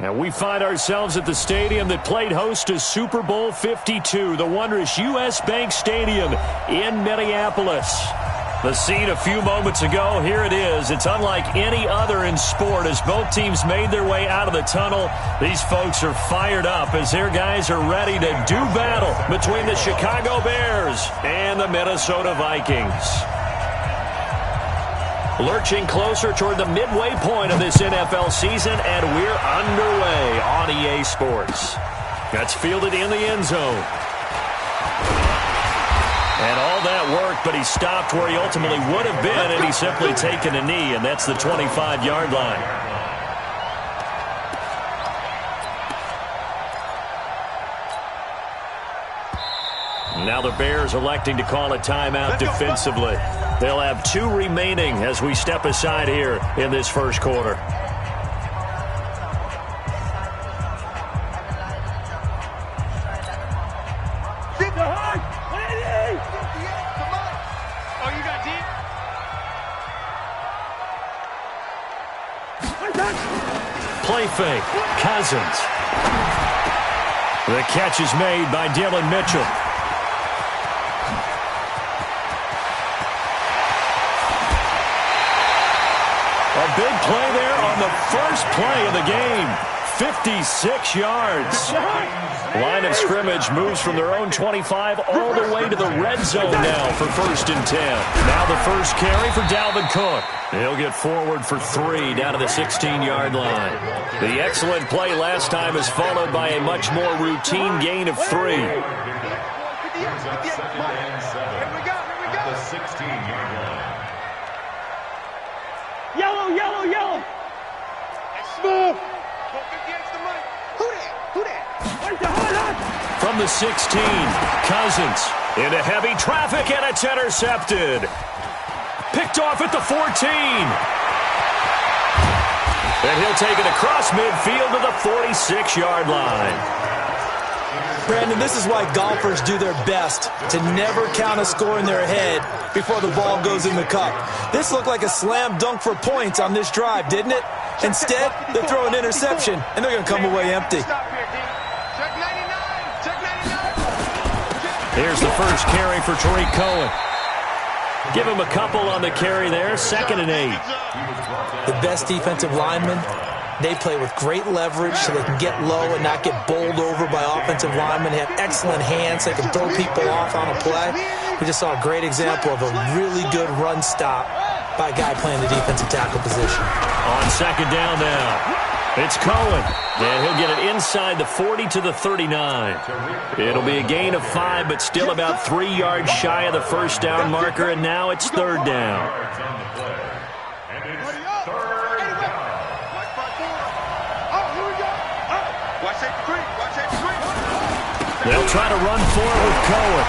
And we find ourselves at the stadium that played host to Super Bowl 52, the wondrous U.S. Bank Stadium in Minneapolis. The scene a few moments ago, here it is. It's unlike any other in sport as both teams made their way out of the tunnel. These folks are fired up as their guys are ready to do battle between the Chicago Bears and the Minnesota Vikings. Lurching closer toward the midway point of this NFL season, and we're underway on EA Sports. That's fielded in the end zone. And all that work, but he stopped where he ultimately would have been, and he's simply taken a knee, and that's the 25-yard line. Now the Bears electing to call a timeout defensively. They'll have 2 remaining as we step aside here in this first quarter. Play fake. Cousins. The catch is made by Dillon Mitchell. A big play there on the first play of the game. 56 yards. Line of scrimmage moves from their own 25 all the way to the red zone now for 1st and 10. Now the first carry for Dalvin Cook. He'll get forward for 3 down to the 16-yard line. The excellent play last time is followed by a much more routine gain of 3. Here we go. The 16-yard line. Yellow. Smooth. Who that? From the 16, Cousins into heavy traffic, and it's intercepted. Picked off at the 14. And he'll take it across midfield to the 46-yard line. Brandon, this is why golfers do their best to never count a score in their head before the ball goes in the cup. This looked like a slam dunk for points on this drive, didn't it? Instead, they throw an interception, and they're going to come away empty. Here's the first carry for Tariq Cohen. Give him a couple on the carry there, 2nd and 8. The best defensive linemen, they play with great leverage so they can get low and not get bowled over by offensive linemen. They have excellent hands. They can throw people off on a play. We just saw a great example of a really good run stop by a guy playing the defensive tackle position. On 2nd down now. It's Cohen, and he'll get it inside the 40 to the 39. It'll be a gain of 5, but still about 3 yards shy of the first down marker, and now it's 3rd down. They'll try to run forward with Cohen.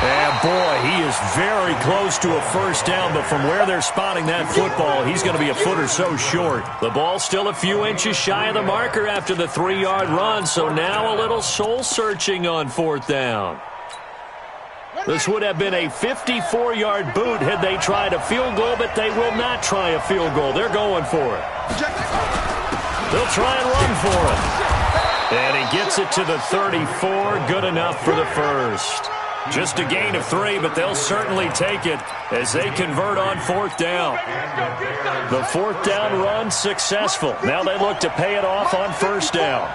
And, boy, he is very close to a first down, but from where they're spotting that football, he's going to be a foot or so short. The ball's still a few inches shy of the marker after the 3-yard run, so now a little soul-searching on 4th down. This would have been a 54-yard boot had they tried a field goal, but they will not try a field goal. They're going for it. They'll try and run for it. And he gets it to the 34, good enough for the first. Just a gain of 3, but they'll certainly take it as they convert on 4th down. The 4th down run successful. Now they look to pay it off on 1st down.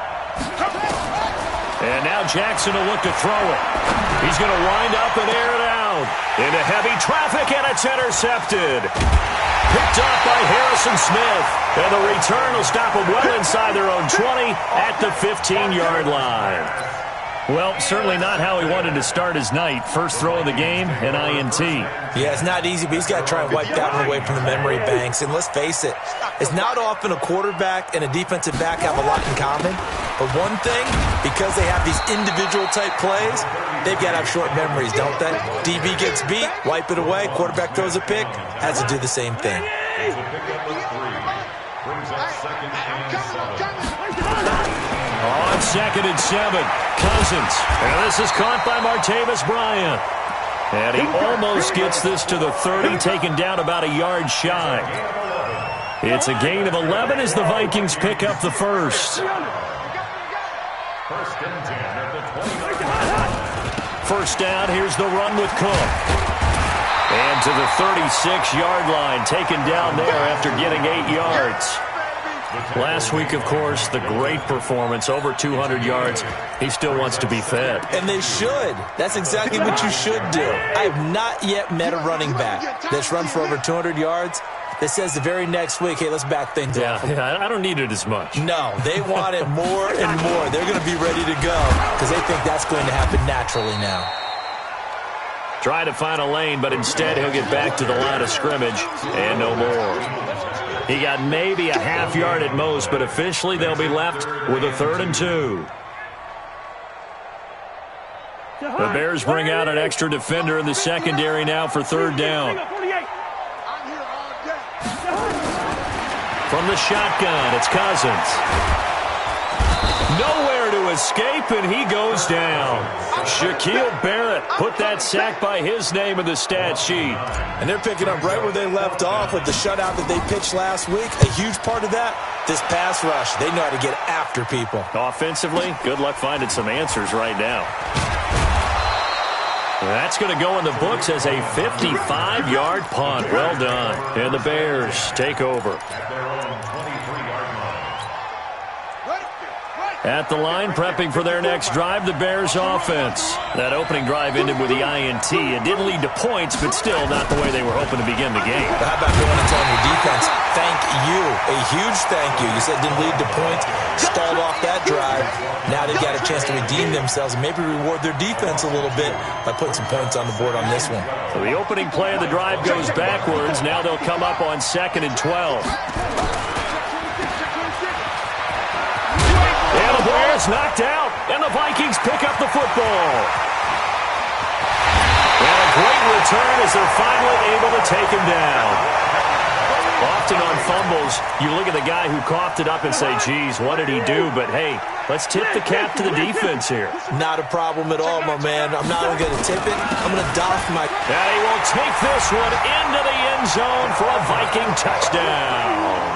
And now Jackson will look to throw it. He's going to wind up and air it out. Into heavy traffic, and it's intercepted. Picked off by Harrison Smith. And the return will stop them well inside their own 20 at the 15-yard line. Well, certainly not how he wanted to start his night. First throw of the game, an INT. Yeah, it's not easy, but he's got to try and wipe that one away from the memory banks. And let's face it, it's not often a quarterback and a defensive back have a lot in common. But one thing, because they have these individual type plays, they've got to have short memories, don't they? DB gets beat, wipe it away, quarterback throws a pick, has to do the same thing. On 2nd and 7, Cousins. And this is caught by Martavis Bryant. And he almost gets this to the 30, taken down about a yard shy. It's a gain of 11 as the Vikings pick up the first. First down, here's the run with Cook. And to the 36-yard line, taken down there after getting 8 yards. Last week, of course, the great performance, over 200 yards. He still wants to be fed. And they should. That's exactly what you should do. I have not yet met a running back that's run for over 200 yards that says the very next week, hey, let's back things up. Yeah, I don't need it as much. No, they want it more and more. They're going to be ready to go because they think that's going to happen naturally now. Try to find a lane, but instead he'll get back to the line of scrimmage and no more. He got maybe a half yard at most, but officially they'll be left with a 3rd and 2. The Bears bring out an extra defender in the secondary now for 3rd down. From the shotgun, it's Cousins. Nowhere to escape, and he goes down. Shaquille Barrett put that sack by his name in the stat sheet. And they're picking up right where they left off with the shutout that they pitched last week. A huge part of that, this pass rush. They know how to get after people. Offensively, good luck finding some answers right now. That's going to go in the books as a 55-yard punt. Well done. And the Bears take over. At the line, prepping for their next drive, the Bears offense. That opening drive ended with the INT. It did lead to points, but still not the way they were hoping to begin the game. But how about going and telling your defense, thank you, a huge thank you. You said it didn't lead to points, stalled off that drive. Now they've got a chance to redeem themselves and maybe reward their defense a little bit by putting some points on the board on this one. So the opening play of the drive goes backwards. Now they'll come up on 2nd and 12. The Bears knocked out, and the Vikings pick up the football. And a great return as they're finally able to take him down. Often on fumbles, you look at the guy who coughed it up and say, geez, what did he do? But, hey, let's tip the cap to the defense here. Not a problem at all, my man. I'm not only going to tip it, I'm going to doff my... And he will take this one into the end zone for a Viking touchdown.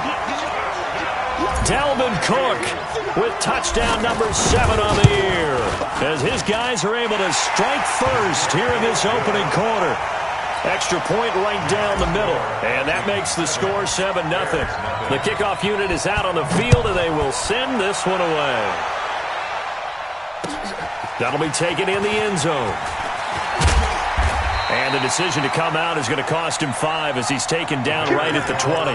Dalvin Cook with touchdown number 7 on the year, as his guys are able to strike first here in this opening quarter. Extra point right down the middle, and that makes the score 7-0. The kickoff unit is out on the field, and they will send this one away. That'll be taken in the end zone. And the decision to come out is going to cost him 5 as he's taken down right at the 20.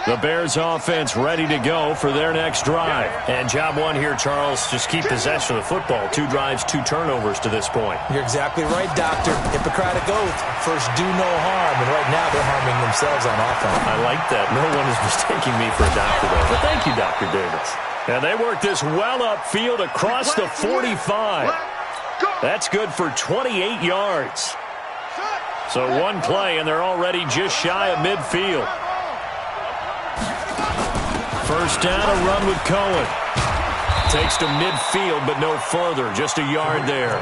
The Bears offense ready to go for their next drive. And job one here, Charles, just keep possession of the football. 2 drives, 2 turnovers to this point. You're exactly right, Doctor. Hippocratic oath. First, do no harm. And right now, they're harming themselves on offense. I like that. No one is mistaking me for a doctor, though. But thank you, Dr. Davis. And they work this well upfield across the 45. That's good for 28 yards. So one play, and they're already just shy of midfield. First down, a run with Cohen. Takes to midfield, but no further. Just a yard there.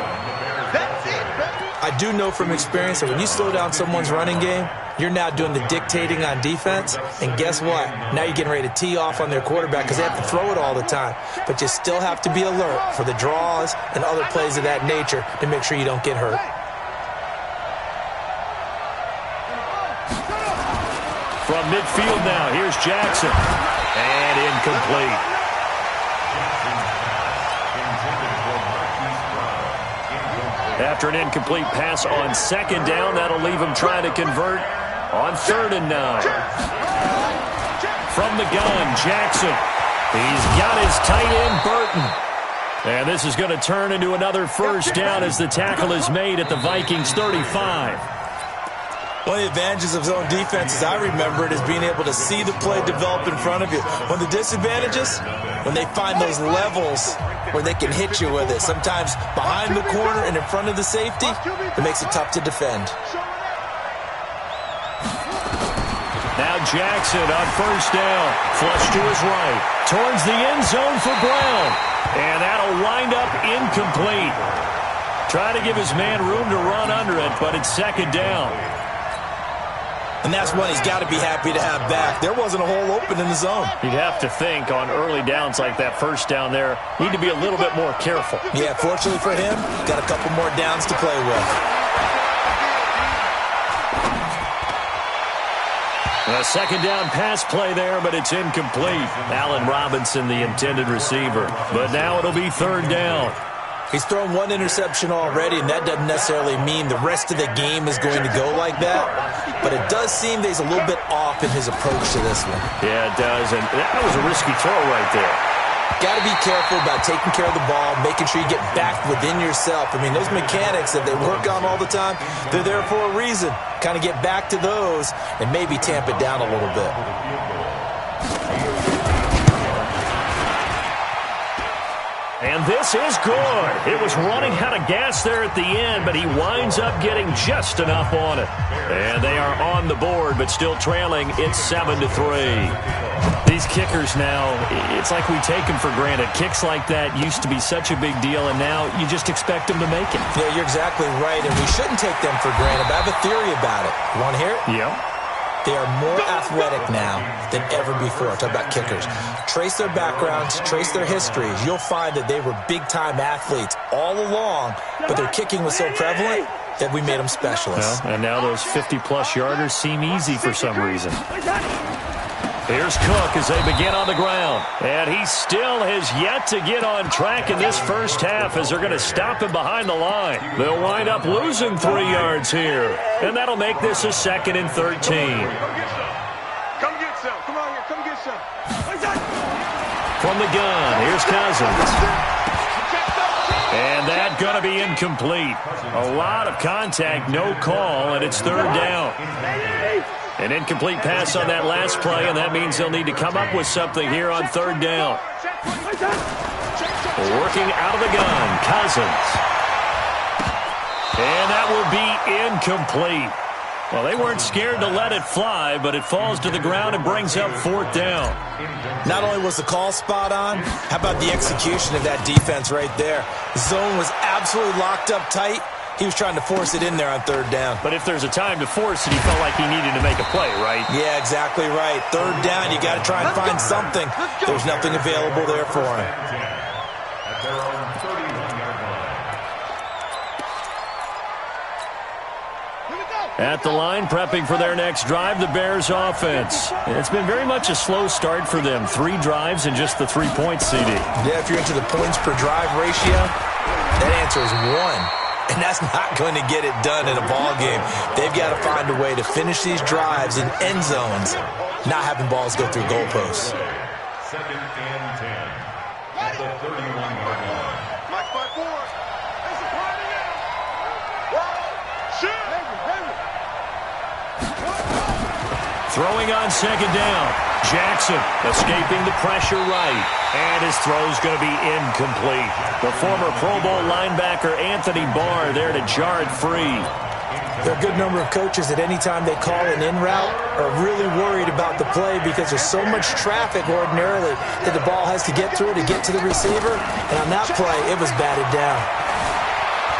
I do know from experience that when you slow down someone's running game, you're now doing the dictating on defense. And guess what? Now you're getting ready to tee off on their quarterback because they have to throw it all the time. But you still have to be alert for the draws and other plays of that nature to make sure you don't get hurt. From midfield now, here's Jackson. And incomplete. After an incomplete pass on 2nd down, that'll leave him trying to convert on 3rd and 9. From the gun, Jackson. He's got his tight end, Burton. And this is going to turn into another first down as the tackle is made at the Vikings 35. One of the advantages of zone defense, as I remember it, is being able to see the play develop in front of you. One of the disadvantages, when they find those levels where they can hit you with it. Sometimes behind the corner and in front of the safety, it makes it tough to defend. Now Jackson on first down. Flush to his right. towards the end zone for Brown. And that'll wind up incomplete. Trying to give his man room to run under it, but it's second down. And that's one he's got to be happy to have back. There wasn't a hole open in the zone. You'd have to think on early downs like that first down there, need to be a little bit more careful. Yeah, fortunately for him, got a couple more downs to play with. A second down pass play there, but it's incomplete. Allen Robinson, the intended receiver. But now it'll be third down. He's thrown one interception already, and that doesn't necessarily mean the rest of the game is going to go like that. But it does seem that he's a little bit off in his approach to this one. Yeah, it does, and that was a risky throw right there. Got to be careful about taking care of the ball, making sure you get back within yourself. I mean, those mechanics that they work on all the time, they're there for a reason. Kind of get back to those and maybe tamp it down a little bit. And this is good. It was running out of gas there at the end, but he winds up getting just enough on it. And they are on the board, but still trailing. It's 7-3. These kickers now, it's like we take them for granted. Kicks like that used to be such a big deal, and now you just expect them to make it. Yeah, you're exactly right, and we shouldn't take them for granted. But I have a theory about it. You want to hear it? Yeah. They are more athletic now than ever before. Talk about kickers. Trace their backgrounds, trace their histories. You'll find that they were big-time athletes all along, but their kicking was so prevalent that we made them specialists. Well, and now those 50-plus yarders seem easy for some reason. Here's Cook as they begin on the ground. And he still has yet to get on track in this first half as they're going to stop him behind the line. They'll wind up losing 3 yards here. And that'll make this a 2nd and 13. Come get some. Come on here. Come get some. From the gun, here's Cousins. And that's going to be incomplete. A lot of contact, no call, and it's third down. An incomplete pass on that last play, and that means they'll need to come up with something here on third down. Working out of the gun, Cousins. And that will be incomplete. Well, they weren't scared to let it fly, but it falls to the ground and brings up fourth down. Not only was the call spot on, how about the execution of that defense right there? The zone was absolutely locked up tight. He was trying to force it in there on third down. But if there's a time to force it, he felt like he needed to make a play, right? Yeah, exactly right. Third down, you got to try and find something. There's nothing available there for him. At the line, prepping for their next drive, the Bears offense. It's been very much a slow start for them. 3 drives and just the 3 points, CD. Yeah, if you're into the points per drive ratio, that answer is 1. And that's not going to get it done in a ball game. They've got to find a way to finish these drives in end zones, not having balls go through goalposts. 2nd and 10 at the 31-yard line. Mike, fight forward. There's a party now. Shoot. Throwing on second down. Jackson escaping the pressure right. And his throw's going to be incomplete. The former Pro Bowl linebacker Anthony Barr there to jar it free. There are a good number of coaches that any time they call an in route are really worried about the play because there's so much traffic ordinarily that the ball has to get through to get to the receiver. And on that play, it was batted down.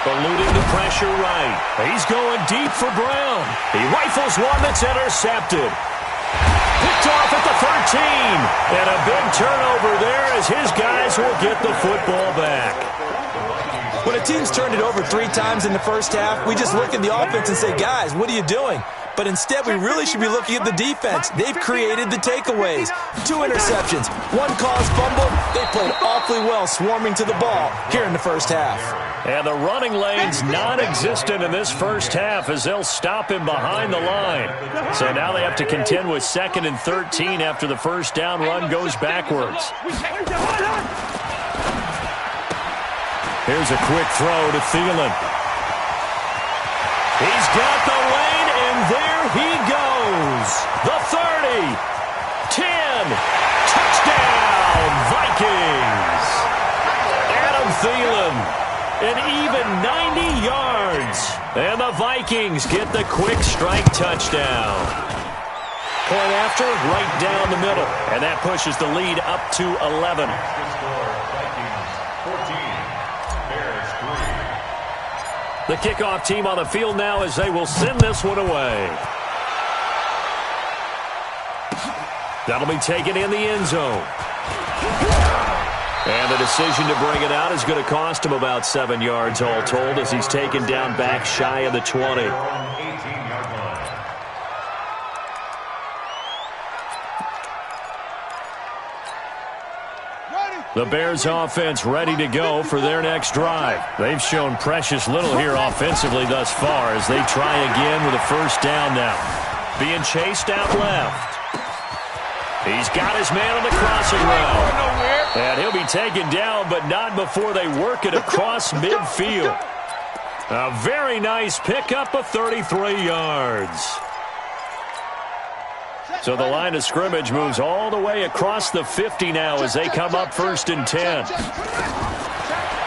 Eluding the pressure right. He's going deep for Brown. He rifles one that's intercepted. Picked off at the 13. And a big turnover there as his guys will get the football back. When a team's turned it over 3 times in the first half, we just look at the offense and say, guys, what are you doing? But instead, we really should be looking at the defense. They've created the takeaways. 2 interceptions, 1 caused fumble. They played awfully well swarming to the ball here in the first half. And the running lane's non-existent in this first half as they'll stop him behind the line. So now they have to contend with 2nd and 13 after the first down run goes backwards. Here's a quick throw to Thielen. He's got the lane, and there he goes. The 30, 10, touchdown, Vikings. Adam Thielen, an even 90 yards. And the Vikings get the quick strike touchdown. Point after, right down the middle. And that pushes the lead up to 11. The kickoff team on the field now as they will send this one away. That'll be taken in the end zone. And the decision to bring it out is going to cost him about 7 yards all told as he's taken down back shy of the 20. The Bears offense ready to go for their next drive. They've shown precious little here offensively thus far as they try again with a first down now. Being chased out left. He's got his man on the crossing route. And he'll be taken down, but not before they work it across midfield. A very nice pickup of 33 yards. So the line of scrimmage moves all the way across the 50 now as they come up 1st and 10.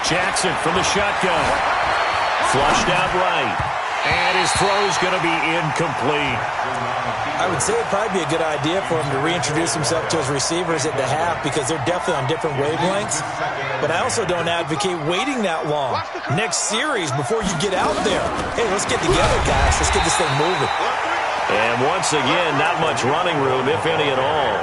Jackson from the shotgun. Flushed out right. And his throw's going to be incomplete. I would say it'd probably be a good idea for him to reintroduce himself to his receivers at the half because they're definitely on different wavelengths. But I also don't advocate waiting that long. Next series before you get out there. Hey, let's get together, guys. Let's get this thing moving. And once again, not much running room, if any at all.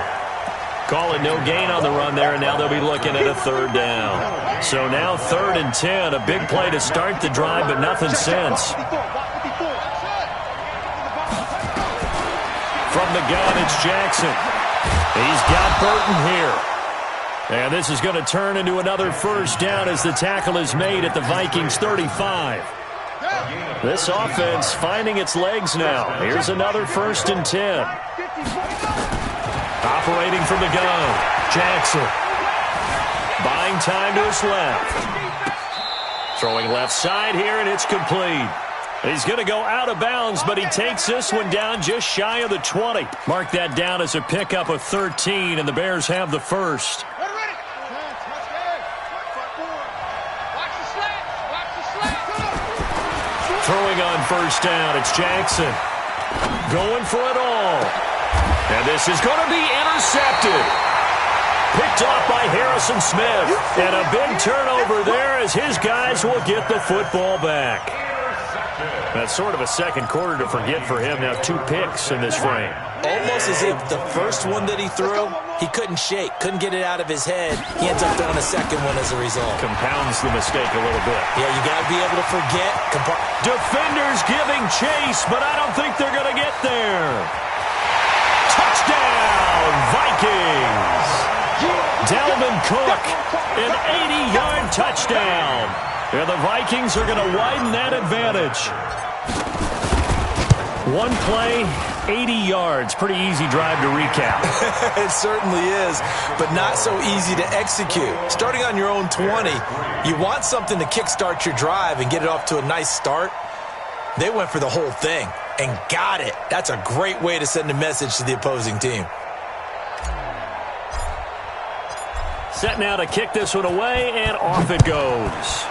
Call it no gain on the run there, and now they'll be looking at a 3rd down. So now 3rd and 10, a big play to start the drive, but nothing since. From the gun, it's Jackson. He's got Burton here. And this is going to turn into another first down as the tackle is made at the Vikings 35. This offense finding its legs now. Here's another 1st and 10. Operating from the gun, Jackson. Buying time to his left. Throwing left side here, and it's complete. He's going to go out of bounds, but he takes this one down just shy of the 20. Mark that down as a pickup of 13, and the Bears have the first. Throwing on first down, it's Jackson. Going for it all. And this is going to be intercepted. Picked off by Harrison Smith. And a big turnover there as his guys will get the football back. That's sort of a second quarter to forget for him. Now 2 picks in this frame. Almost as if the first one that he threw, he couldn't shake, couldn't get it out of his head. He ends up throwing a second one as a result. Compounds the mistake a little bit. Yeah, you got to be able to forget. Defenders giving chase, but I don't think they're going to get there. Touchdown, Vikings. Dalvin Cook, an 80-yard touchdown. And the Vikings are going to widen that advantage. One play, 80 yards. Pretty easy drive to recap. It certainly is, but not so easy to execute. Starting on your own 20, you want something to kickstart your drive and get it off to a nice start. They went for the whole thing and got it. That's a great way to send a message to the opposing team. Set now to kick this one away, and off it goes.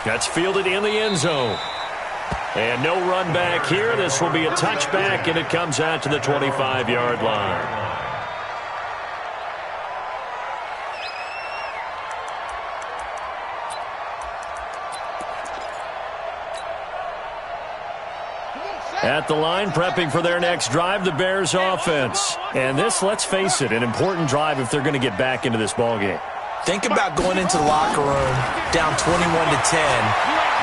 That's fielded in the end zone. And no run back here. This will be a touchback, and it comes out to the 25-yard line. At the line, prepping for their next drive, the Bears offense. And this, let's face it, an important drive if they're going to get back into this ballgame. Think about going into the locker room down 21-10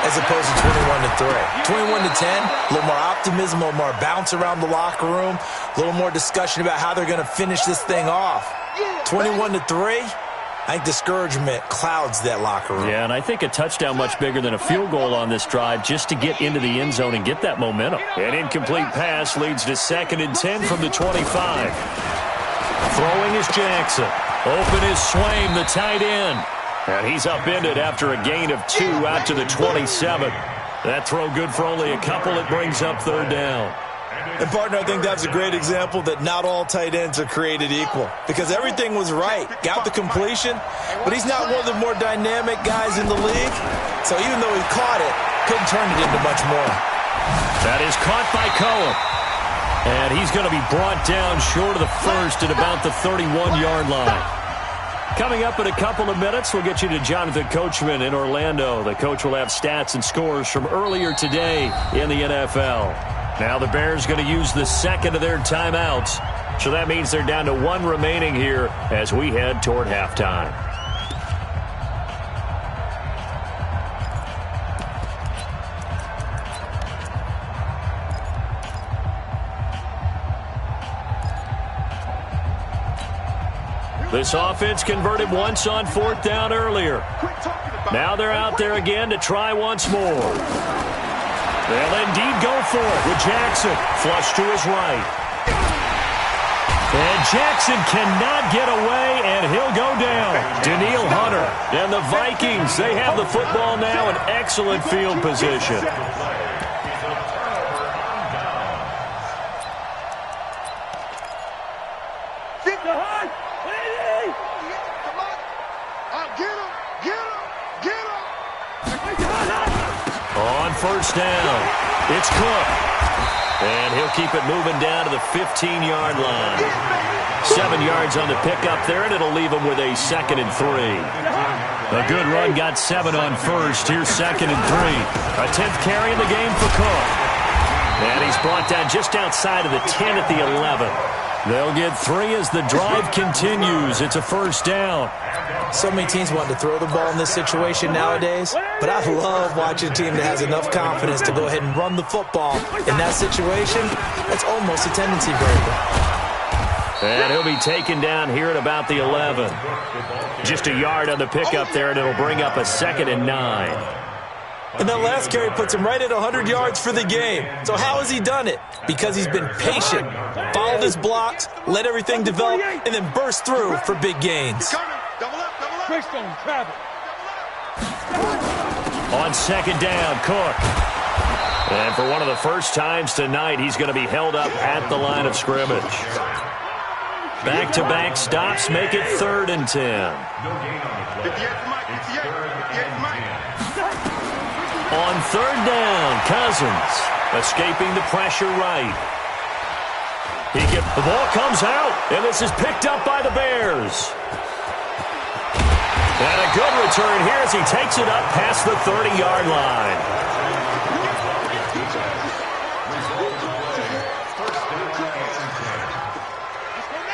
as opposed to 21-3. 21-10, a little more optimism, a little more bounce around the locker room, a little more discussion about how they're going to finish this thing off. 21-3, I think discouragement clouds that locker room. Yeah, and I think a touchdown much bigger than a field goal on this drive just to get into the end zone and get that momentum. An incomplete pass leads to 2nd and 10 from the 25. Throwing is Jackson. Open is Swaim, the tight end. And he's upended after a gain of 2 out to the 27. That throw good for only a couple. It brings up 3rd down. And, partner, I think that's a great example that not all tight ends are created equal because everything was right. Got the completion, but he's not one of the more dynamic guys in the league. So even though he caught it, couldn't turn it into much more. That is caught by Cohen. And he's going to be brought down short of the first at about the 31-yard line. Coming up in a couple of minutes, we'll get you to Jonathan Coachman in Orlando. The coach will have stats and scores from earlier today in the NFL. Now the Bears going to use the second of their timeouts. So that means they're down to one remaining here as we head toward halftime. This offense converted once on fourth down earlier. Now they're out there again to try once more. They'll indeed go for it with Jackson. Flush to his right. And Jackson cannot get away, and he'll go down. Daniil Hunter and the Vikings, they have the football now in excellent field position. On first down, it's Cook. And he'll keep it moving down to the 15-yard line. 7 yards on the pickup there, and it'll leave him with a 2nd and 3. A good run got 7 on first. Here's 2nd and 3. A 10th carry in the game for Cook. And he's brought down just outside of the 10 at the 11. They'll get 3 as the drive continues. It's a first down. So many teams want to throw the ball in this situation nowadays, but I love watching a team that has enough confidence to go ahead and run the football. In that situation, that's almost a tendency breaker. And he'll be taken down here at about the 11. Just a yard on the pickup there, and it'll bring up a 2nd and 9. And that last carry puts him right at 100 yards for the game. So how has he done it? Because he's been patient, followed his blocks, let everything develop, and then burst through for big gains. On 2nd down, Cook. And for one of the first times tonight, he's going to be held up at the line of scrimmage. Back-to-back stops make it 3rd and 10. On 3rd down, Cousins escaping the pressure right. The ball comes out, and this is picked up by the Bears. And a good return here as he takes it up past the 30-yard line.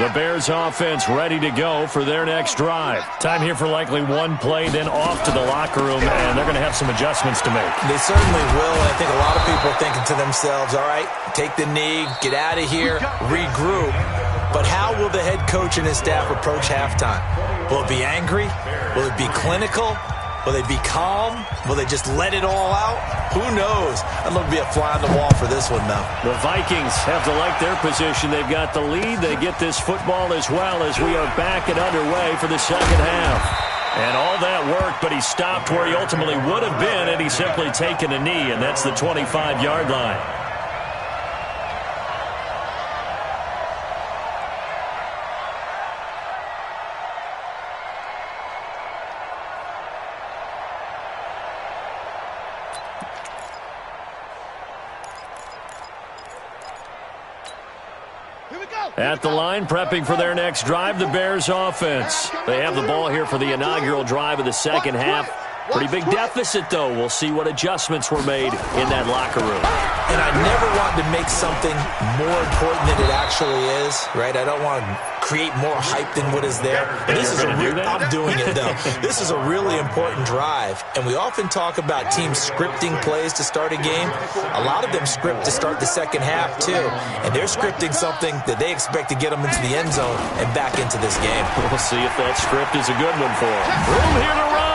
The Bears offense ready to go for their next drive. Time here for likely one play, then off to the locker room, and they're going to have some adjustments to make. They certainly will, and I think a lot of people are thinking to themselves, all right, take the knee, get out of here, regroup. But how will the head coach and his staff approach halftime? Will it be angry? Will it be clinical? Will they be calm? Will they just let it all out? Who knows? I'd love to be a fly on the wall for this one, though. The Vikings have to like their position. They've got the lead. They get this football as well as we are back and underway for the second half. And all that worked, but he stopped where he ultimately would have been, and he's simply taken a knee, and that's the 25-yard line. At the line, prepping for their next drive, the Bears offense. They have the ball here for the inaugural drive of the second half. Pretty big deficit, though. We'll see what adjustments were made in that locker room. And I never want to make something more important than it actually is, right? I don't want to create more hype than what is there. But this is I'm doing it, though. This is a really important drive. And we often talk about teams scripting plays to start a game. A lot of them script to start the second half, too. And they're scripting something that they expect to get them into the end zone and back into this game. We'll see if that script is a good one for them. Room here to run.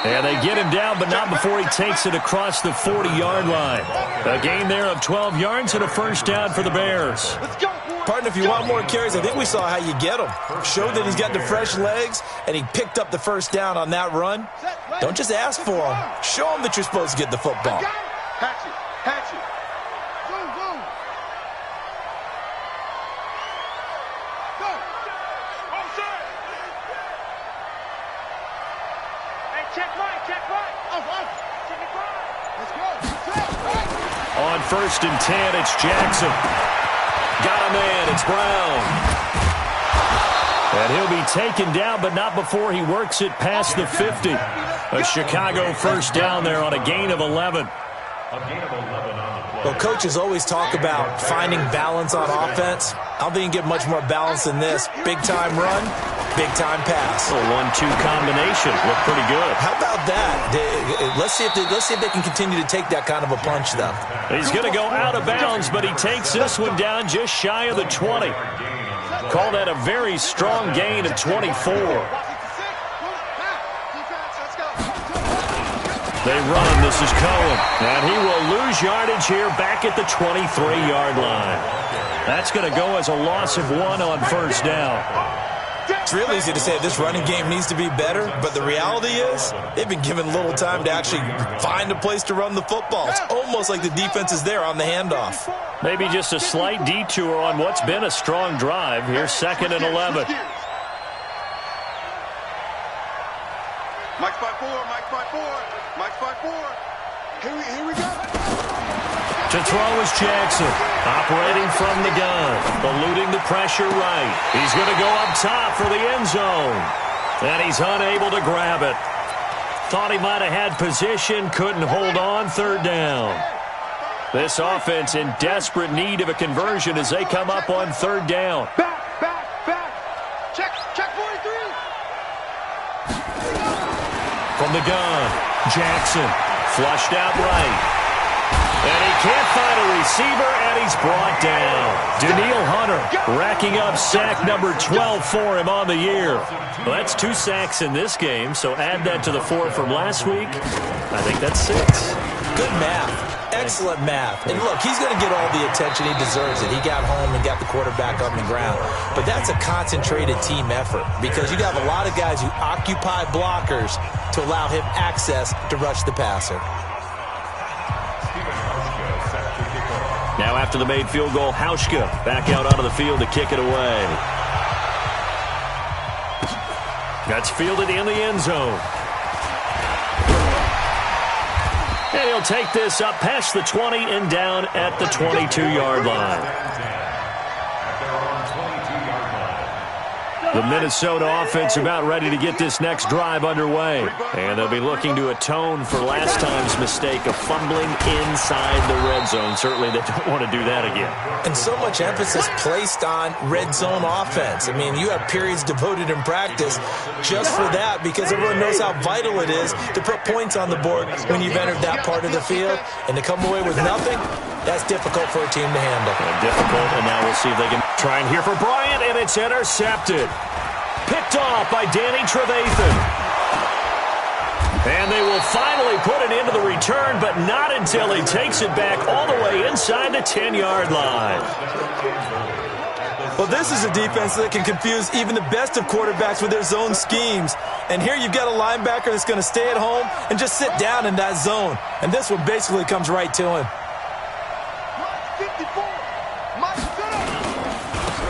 And they get him down, but not before he takes it across the 40-yard line. A gain there of 12 yards and a first down for the Bears. Partner, if you want more carries, I think we saw how you get them. Showed that he's got the fresh legs, and he picked up the first down on that run. Don't just ask for them. Show them that you're supposed to get the football. Patch it. Patch it. Go, go. Go. All set. Hey, check right, check right. Check it right. Let's go. On 1st and 10. It's Jackson. Got a man. It's Brown. And he'll be taken down, but not before he works it past the 50. A Chicago 1st down there on a gain of 11. Well, coaches always talk about finding balance on offense. I don't think you can get much more balance than this. Big-time run, big-time pass. A 1-2 combination. Looked pretty good. How about that? Let's see if they can continue to take that kind of a punch, though. He's going to go out of bounds, but he takes this one down just shy of the 20. Call that a very strong gain of 24. They run. This is Cohen. And he will lose yardage here back at the 23-yard line. That's going to go as a loss of 1 on 1st down. It's real easy to say this running game needs to be better, but the reality is they've been given little time to actually find a place to run the football. It's almost like the defense is there on the handoff. Maybe just a slight detour on what's been a strong drive. Here's 2nd and 11. Mike's 5-4, Mike's 5-4. Mike's 5-4. Here we go. To throw is Jackson, operating from the gun, eluding the pressure right. He's going to go up top for the end zone, and he's unable to grab it. Thought he might have had position, couldn't hold on, 3rd down. This offense in desperate need of a conversion as they come up on 3rd down. Back. Check 43. From the gun, Jackson, flushed out right. And he can't find a receiver, and he's brought down. Daniil Hunter racking up sack number 12 for him on the year. Well, that's 2 sacks in this game, so add that to the 4 from last week. I think that's 6. Good math. Excellent math. And look, he's going to get all the attention. He deserves it. He got home and got the quarterback on the ground. But that's a concentrated team effort because you have a lot of guys who occupy blockers to allow him access to rush the passer. Now after the made field goal, Hauschka back out onto the field to kick it away. That's fielded in the end zone. And he'll take this up past the 20 and down at the 22-yard line. The Minnesota offense about ready to get this next drive underway. And they'll be looking to atone for last time's mistake of fumbling inside the red zone. Certainly they don't want to do that again. And so much emphasis placed on red zone offense. I mean, you have periods devoted in practice just for that because everyone knows how vital it is to put points on the board when you've entered that part of the field. And to come away with nothing, that's difficult for a team to handle. Difficult, and now we'll see if they can try and here for Bryant, and it's intercepted. Picked off by Danny Trevathan. And they will finally put it into the return, but not until he takes it back all the way inside the 10-yard line. Well, this is a defense that can confuse even the best of quarterbacks with their zone schemes. And here you've got a linebacker that's going to stay at home and just sit down in that zone. And this one basically comes right to him.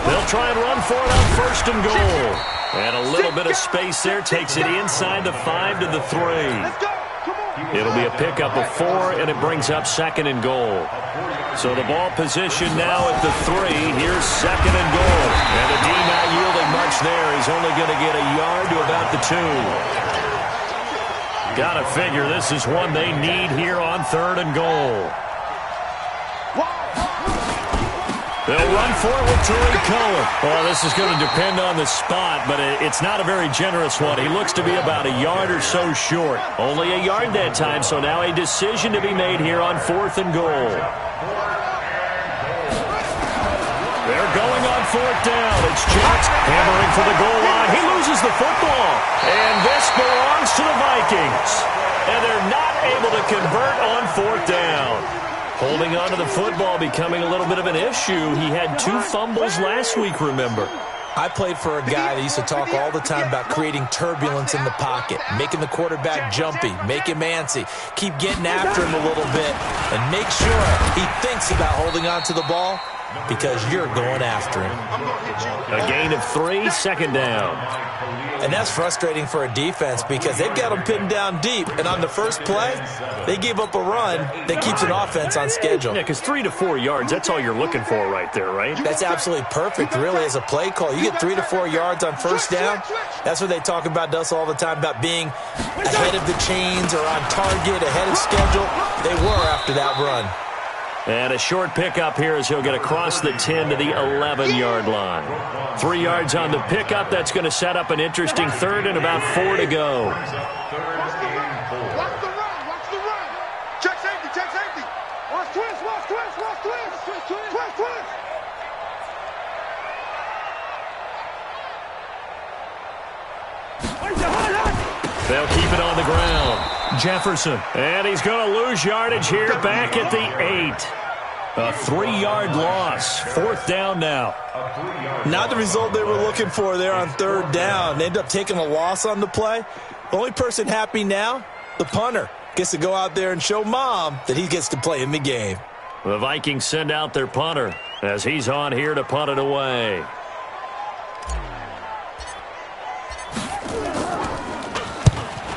They'll try and run for it on 1st and goal. And a little bit of space there takes it inside the 5 to the 3. It'll be a pickup of 4, and it brings up 2nd and goal. So the ball position now at the 3. Here's 2nd and goal. And the D not yielding much there. He's only going to get a yard to about the 2. Got to figure this is one they need here on 3rd and goal. They'll run for it with Tariq Cohen. Well, this is going to depend on the spot, but it's not a very generous one. He looks to be about a yard or so short. Only a yard that time, so now a decision to be made here on 4th and goal. They're going on 4th down. It's Jackson hammering for the goal line. He loses the football, and this belongs to the Vikings. And they're not able to convert on 4th down. Holding on to the football becoming a little bit of an issue. He had 2 fumbles last week, remember. I played for a guy that used to talk all the time about creating turbulence in the pocket, making the quarterback jumpy, make him antsy, keep getting after him a little bit, and make sure he thinks about holding on to the ball because you're going after him. A gain of 3, second down. And that's frustrating for a defense because they've got them pinned down deep. And on the first play, they gave up a run that keeps an offense on schedule. Yeah, because 3 to 4 yards, that's all you're looking for right there, right? That's absolutely perfect, really, as a play call. You get 3 to 4 yards on first down. That's what they talk about to us all the time, about being ahead of the chains or on target, ahead of schedule. They were after that run. And a short pickup here as he'll get across the 10 to the 11-yard line. 3 yards on the pickup. That's going to set up an interesting third and about 4 to go. Watch the run. Check safety. Watch twist. They'll keep it on the ground. Jefferson. And he's going to lose yardage here back at the 8. A 3-yard loss. 4th down now. Not the result they were looking for there on third down. They end up taking a loss on the play. The only person happy now, the punter, gets to go out there and show Mom that he gets to play in the game. The Vikings send out their punter as he's on here to punt it away.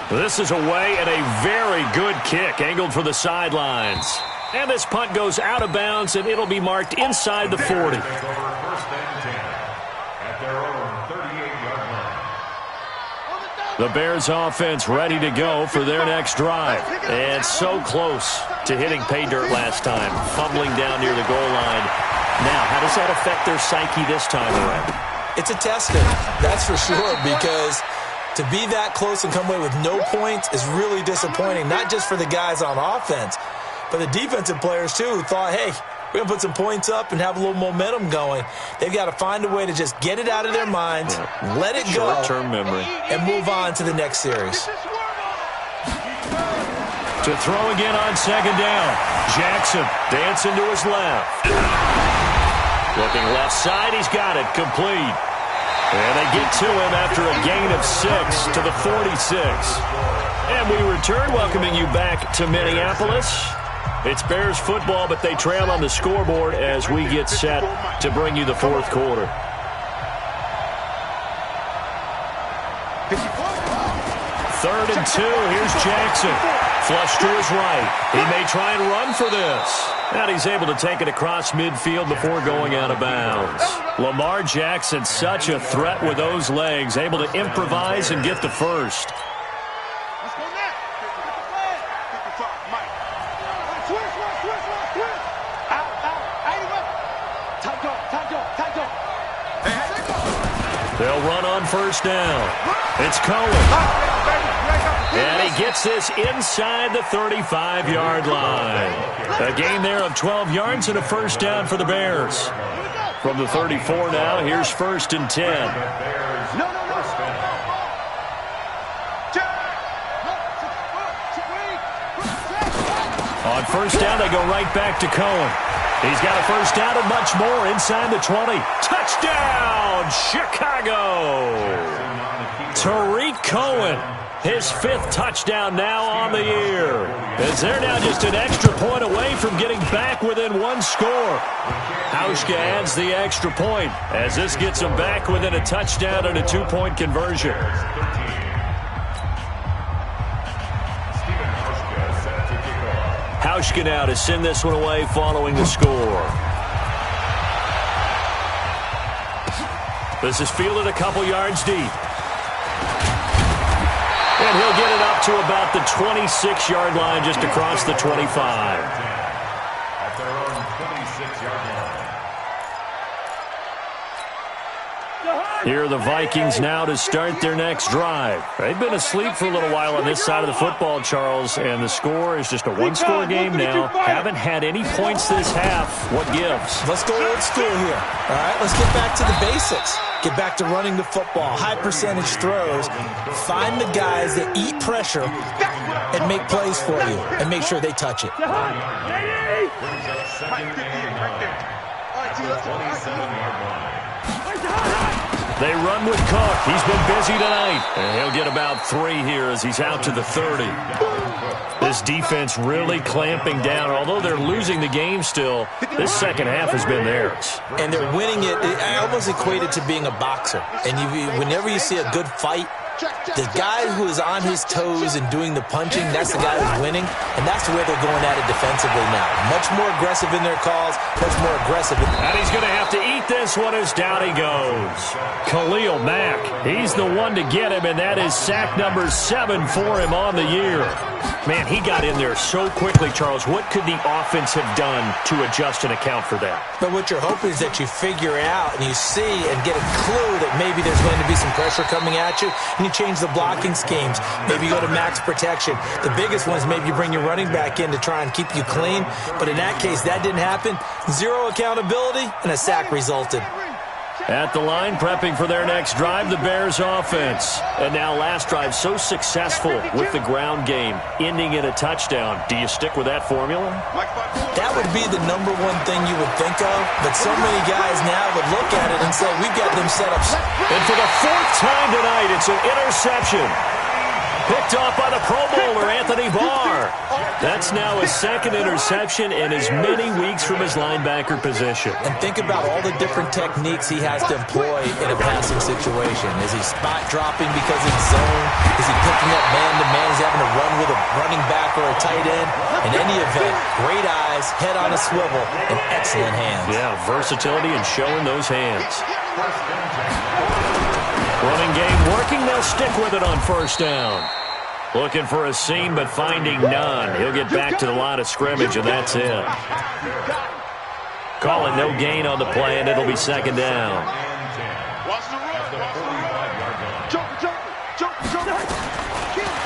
This is away and a very good kick angled for the sidelines. And this punt goes out of bounds, and it'll be marked inside the 40. The Bears offense ready to go for their next drive. And so close to hitting pay dirt last time, fumbling down near the goal line. Now, how does that affect their psyche this time around? It's a testing, that's for sure, because to be that close and come away with no points is really disappointing, not just for the guys on offense, but the defensive players, too, who thought, hey, we're going to put some points up and have a little momentum going. They've got to find a way to just get it out of their minds, let it go, short-term memory, and move on to the next series. To throw again on second down. Jackson dancing to his left. Looking left side, he's got it, complete. And they get to him after a gain of 6 to the 46. And we return, welcoming you back to Minneapolis. It's Bears football, but they trail on the scoreboard as we get set to bring you the fourth quarter. Third and 2, here's Jackson. Flush to his right. He may try and run for this. And he's able to take it across midfield before going out of bounds. Lamar Jackson, such a threat with those legs, able to improvise and get the first. They'll run on first down. It's Cohen. And he gets this inside the 35-yard line. A gain there of 12 yards and a first down for the Bears. From the 34 now, here's 1st and 10. On first down, they go right back to Cohen. He's got a first down and much more inside the 20. Touchdown, Chicago! Tariq Cohen, his 5th touchdown now on the year. As they're now just an extra point away from getting back within one score. Hauschka adds the extra point as this gets them back within a touchdown and a 2-point conversion. Hauschka now to send this one away following the score. This is fielded a couple yards deep. And he'll get it up to about the 26-yard line, just across the 25. At their own 26-yard line. Here are the Vikings now to start their next drive. They've been asleep for a little while on this side of the football, Charles, and the score is just a one-score game now. Haven't had any points this half. What gives? Let's go old school here. All right, let's get back to the basics. Get back to running the football, high percentage throws. Find the guys that eat pressure and make plays for you and make sure they touch it. Brings up second and 9 at the 27-yard line. They run with Cook. He's been busy tonight. And he'll get about 3 here as he's out to the 30. This defense really clamping down. Although they're losing the game still, this second half has been theirs. And they're winning it. I almost equate it to being a boxer. And whenever you see a good fight, the guy who is on his toes and doing the punching, that's the guy who's winning. And that's the way they're going at it defensively now. Much more aggressive in their calls, much more aggressive. And he's going to have to eat this one as down he goes. Khalil Mack, he's the one to get him, and that is sack number 7 for him on the year. Man, he got in there so quickly, Charles. What could the offense have done to adjust and account for that? But what you're hoping is that you figure out and you see and get a clue that maybe there's going to be some pressure coming at you, and you change the blocking schemes. Maybe you go to max protection. The biggest one is maybe you bring your running back in to try and keep you clean. But in that case, that didn't happen. 0 accountability, and a sack resulted. At the line, prepping for their next drive, the Bears offense. And now last drive so successful with the ground game, ending in a touchdown. Do you stick with that formula? That would be the number one thing you would think of, but so many guys now would look at it and say, we've got them set up. And for the 4th time tonight, it's an interception. Picked off by the Pro Bowler, Anthony Barr. That's now his 2nd interception in as many weeks from his linebacker position. And think about all the different techniques he has to employ in a passing situation. Is he spot dropping because it's zone? Is he picking up man-to-man? Is he having to run with a running back or a tight end? In any event, great eyes, head on a swivel, and excellent hands. Yeah, versatility and showing those hands. Running game working. They'll stick with it on 1st down. Looking for a seam, but finding none. He'll get back to the line of scrimmage, and that's it. Call it no gain on the play, and it'll be 2nd down.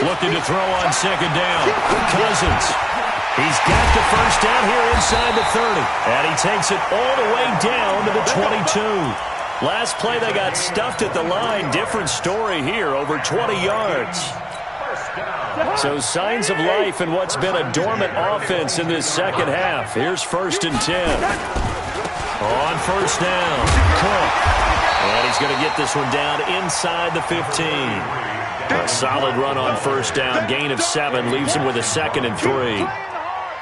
Looking to throw on 2nd down. Cousins. He's got the 1st down here inside the 30. And he takes it all the way down to the 22. Last play, they got stuffed at the line. Different story here, over 20 yards. So signs of life in what's been a dormant offense in this second half. Here's 1st and 10. On 1st down, Cook. And he's going to get this one down inside the 15. A solid run on 1st down. Gain of 7 leaves him with a 2nd and 3.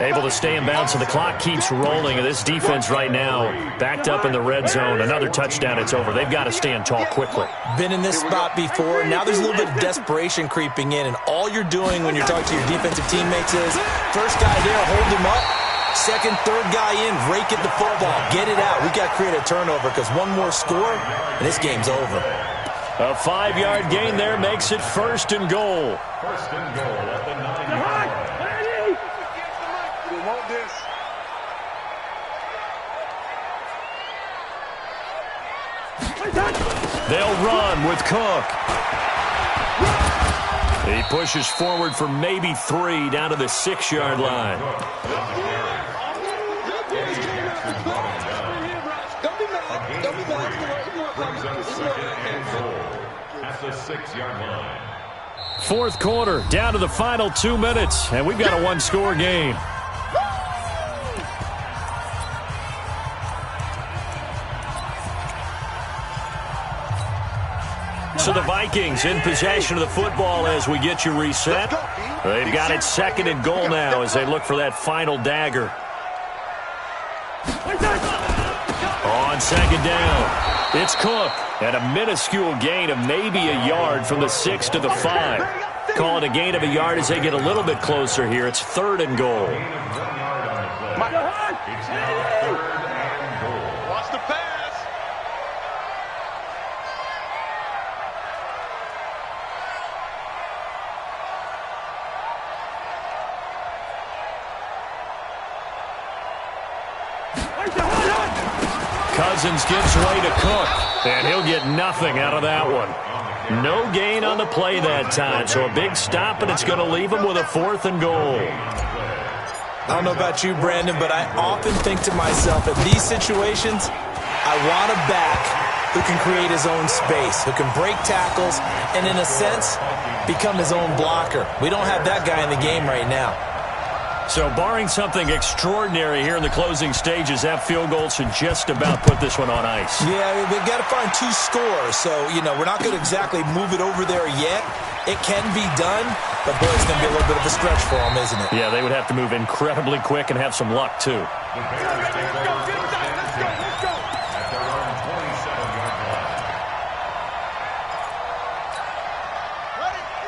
Able to stay in bounds, so the clock keeps rolling. And this defense right now backed up in the red zone. Another touchdown, it's over. They've got to stand tall quickly. Been in this spot before. Now there's a little bit of desperation creeping in. And all you're doing when you're talking to your defensive teammates is, first guy there, hold him up. 2nd, 3rd guy in, rake at the football. Get it out. We've got to create a turnover because one more score, and this game's over. A 5-yard gain there makes it 1st and goal. 1st and goal at the 9-yard line. They'll run with Cook. He pushes forward for maybe 3 down to the 6-yard line. At the 6-yard line. 4th quarter, down to the final 2 minutes, and we've got a 1-score game. So the Vikings in possession of the football as we get you reset. They've got it 2nd and goal now as they look for that final dagger. On 2nd down, it's Cook. And a minuscule gain of maybe a yard from the 6 to the 5. Call it a gain of a yard as they get a little bit closer here. It's 3rd and goal. Watch the pass. Cousins gives way to Cook, and he'll get nothing out of that one. No gain on the play that time, so a big stop, and it's going to leave him with a 4th and goal. I don't know about you, Brandon, but I often think to myself, in these situations, I want a back who can create his own space, who can break tackles, and in a sense, become his own blocker. We don't have that guy in the game right now. So barring something extraordinary here in the closing stages, that field goal should just about put this one on ice. Yeah, they've got to find 2 scores. So, we're not going to exactly move it over there yet. It can be done, but boy, it's going to be a little bit of a stretch for them, isn't it? Yeah, they would have to move incredibly quick and have some luck, too.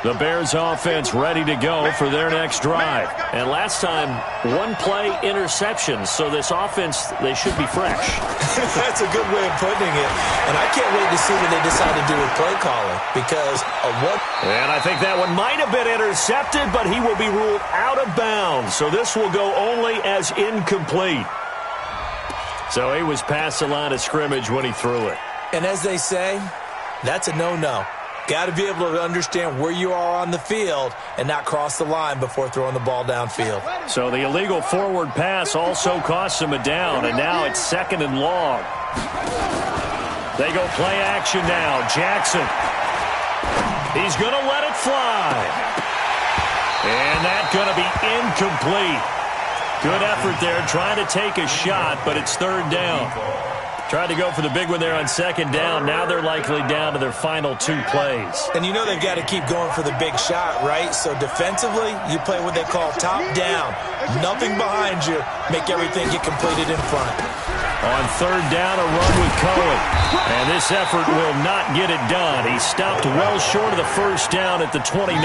The Bears offense ready to go for their next drive. And last time, 1 play interception. So this offense, they should be fresh. That's a good way of putting it. And I can't wait to see what they decide to do with play calling because of what. And I think that one might have been intercepted, but he will be ruled out of bounds. So this will go only as incomplete. So he was past the line of scrimmage when he threw it. And as they say, that's a no-no. Got to be able to understand where you are on the field and not cross the line before throwing the ball downfield. So the illegal forward pass also costs him a down, and now it's 2nd and long. They go play action now. Jackson. He's going to let it fly. And that's going to be incomplete. Good effort there trying to take a shot, but it's 3rd down. Tried to go for the big one there on 2nd down. Now they're likely down to their final 2 plays. And they've got to keep going for the big shot, right? So defensively, you play what they call top down. Nothing behind you. Make everything get completed in front. On 3rd down, a run with Cohen. And this effort will not get it done. He stopped well short of the 1st down at the 29.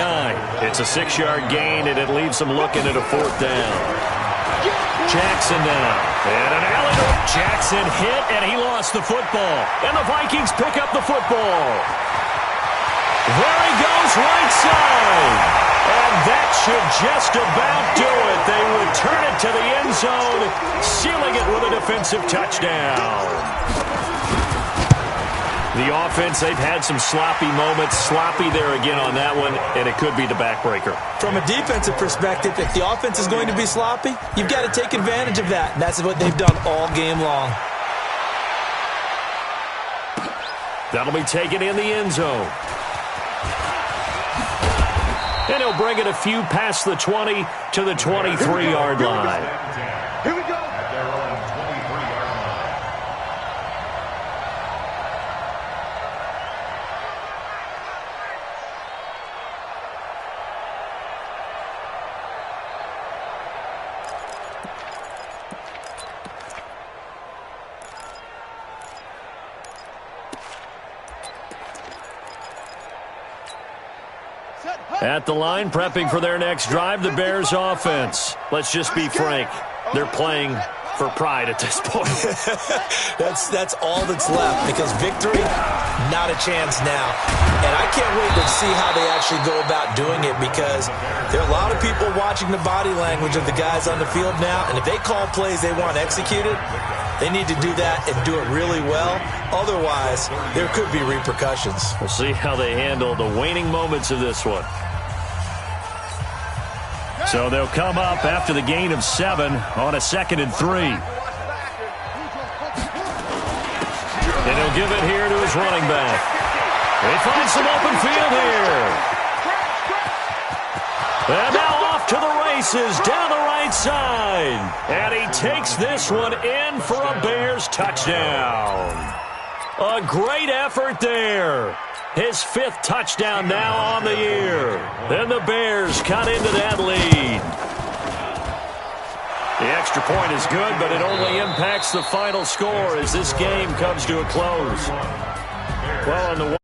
It's a 6-yard gain, and it leaves them looking at a 4th down. Jackson now. And an alley-oop. Jackson hit, and he lost the football. And the Vikings pick up the football. There he goes, right side. And that should just about do it. They return it to the end zone, sealing it with a defensive touchdown. The offense, they've had some sloppy moments. Sloppy there again on that one, and it could be the backbreaker. From a defensive perspective, if the offense is going to be sloppy, you've got to take advantage of that. And that's what they've done all game long. That'll be taken in the end zone. And he'll bring it a few past the 20 to the 23-yard line. Here we go. At the line, prepping for their next drive, the Bears offense. Let's just be frank. They're playing for pride at this point. That's all that's left because victory, not a chance now. And I can't wait to see how they actually go about doing it because there are a lot of people watching the body language of the guys on the field now. And if they call plays they want executed, they need to do that and do it really well. Otherwise, there could be repercussions. We'll see how they handle the waning moments of this one. So they'll come up after the gain of 7 on a 2nd and 3. And he'll give it here to his running back. He finds some open field here. And now off to the races down the right side. And he takes this one in for a Bears touchdown. A great effort there. His 5th touchdown now on the year. Then the Bears cut into that lead. The extra point is good, but it only impacts the final score as this game comes to a close. Well, on the